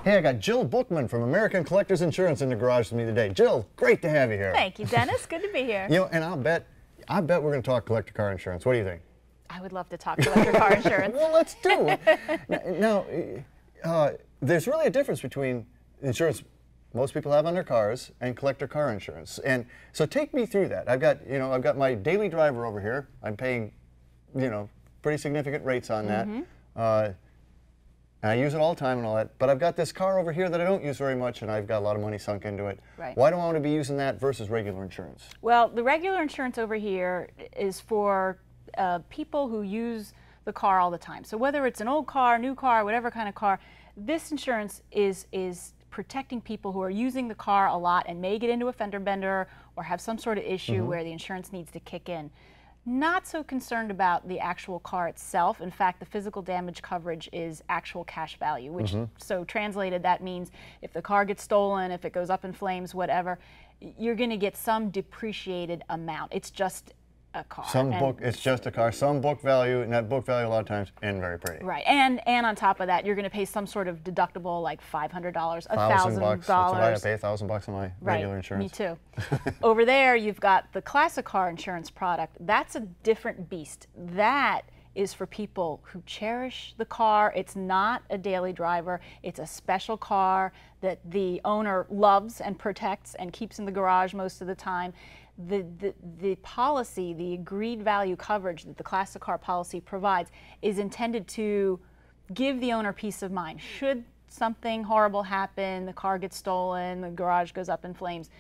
Hey, I got Jill Bookman from American Collectors Insurance in the garage with me today. Jill, great to have you here. Now, thank you, Dennis. Good to be here. You know, and I bet we're going to talk collector car insurance. What do you think? I would love to talk collector car insurance. Well, let's do it. Now, there's really a difference between insurance most people have on their cars and collector car insurance. And so take me through that. I've got my daily driver over here. I'm paying, pretty significant rates on that. And I use it all the time and all that. But I've got this car over here that I don't use very much, and I've got a lot of money sunk into it. Right. Why do I want to be using that versus regular insurance? Well, the regular insurance over here is for people who use the car all the time. So whether it's an old car, new car, whatever kind of car, this insurance is protecting people who are using the car a lot and may get into a fender bender or have some sort of issue where the insurance needs to kick in. Not so concerned about the actual car itself. In fact, the physical damage coverage is actual cash value, which, so translated, that means if the car gets stolen, if it goes up in flames, whatever, you're going to get some depreciated amount. It's just a car. It's just a car. Some book value, and that book value a lot of times isn't very pretty. Right, and on top of that, you're going to pay some sort of deductible, like $500, $1,000. That's why I pay $1,000 on my regular insurance. Me too. Over there, you've got the classic car insurance product. That's a different beast. That is for people who cherish the car. It's not a daily driver. It's a special car that the owner loves and protects and keeps in the garage most of the time. The policy, the agreed value coverage that the classic car policy provides is intended to give the owner peace of mind. Should something horrible happen, the car gets stolen, the garage goes up in flames,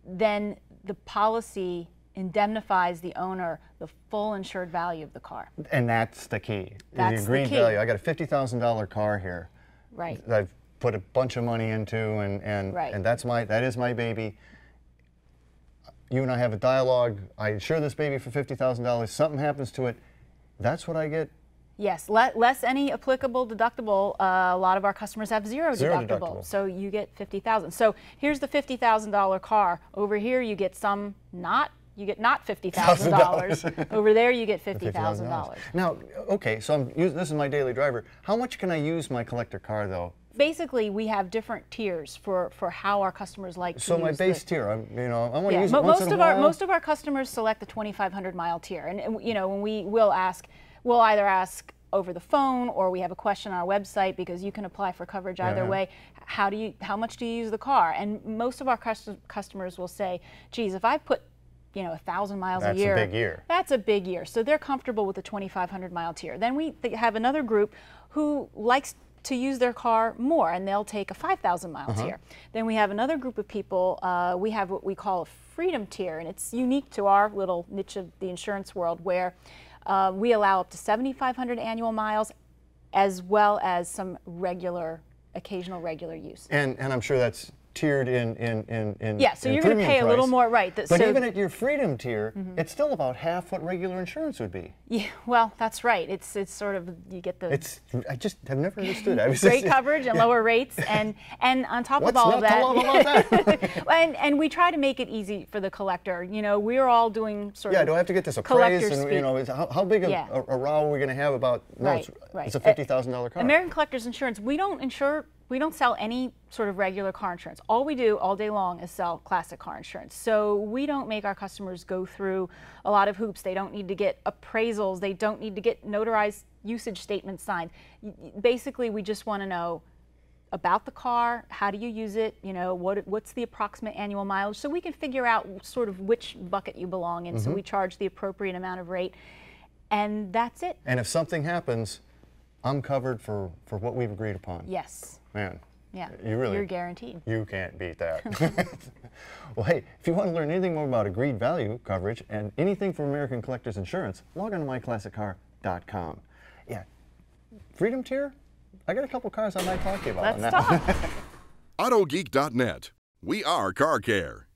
then the policy indemnifies the owner the full insured value of the car. And that's the key. That's the agreed the key. value. I got a $50,000 car here. Right. That I've put a bunch of money into, and that is my baby. You and I have a dialogue. I insure this baby for $50,000. Something happens to it. That's what I get. Yes, less any applicable deductible. A lot of our customers have zero deductible, so you get $50,000. So here's the $50,000 car. Over here, you get not $50,000. Over there, you get $50,000. Now, okay, so this is my daily driver. How much can I use my collector car, though? Basically, we have different tiers for how our customers like to use. So my base tier, I want to use it most once in a while. Most of our customers select the 2,500 mile tier, and when we'll either ask over the phone or we have a question on our website, because you can apply for coverage either way. How much do you use the car? And most of our customers will say, geez, if I put 1,000 miles a year. That's a big year. That's a big year. So they're comfortable with the 2,500 mile tier. Then we have another group who likes to use their car more, and they'll take a 5,000 mile tier. Then we have another group of people, we have what we call a freedom tier, and it's unique to our little niche of the insurance world, where we allow up to 7,500 annual miles, as well as some occasional regular use. And I'm sure that's tiered in yeah, so you're going to pay a little more, right? But even at your freedom tier, it's still about half what regular insurance would be. Yeah, well, that's right. It's sort of, you get the... I just have never understood. Great coverage and lower rates, and on top of all of that... What's not to love about that? and we try to make it easy for the collector. We're all doing sort of... Yeah, do I have to get this appraised? And how big a row are we going to have about... Right. It's a $50,000 car. American Collectors Insurance, we don't sell any sort of regular car insurance. All we do all day long is sell classic car insurance. So we don't make our customers go through a lot of hoops. They don't need to get appraisals. They don't need to get notarized usage statements signed. Basically, we just want to know about the car, how do you use it, what's the approximate annual mileage, so we can figure out sort of which bucket you belong in. So we charge the appropriate amount of rate, and that's it. And if something happens, I'm covered for what we've agreed upon. Yes. Man. Yeah. You're guaranteed. You can't beat that. Well, hey, if you want to learn anything more about agreed value coverage and anything from American Collectors Insurance, log on to myclassiccar.com. Yeah. Freedom tier? I got a couple cars I might talk to you about. Let's talk. AutoGeek.net. We are car care.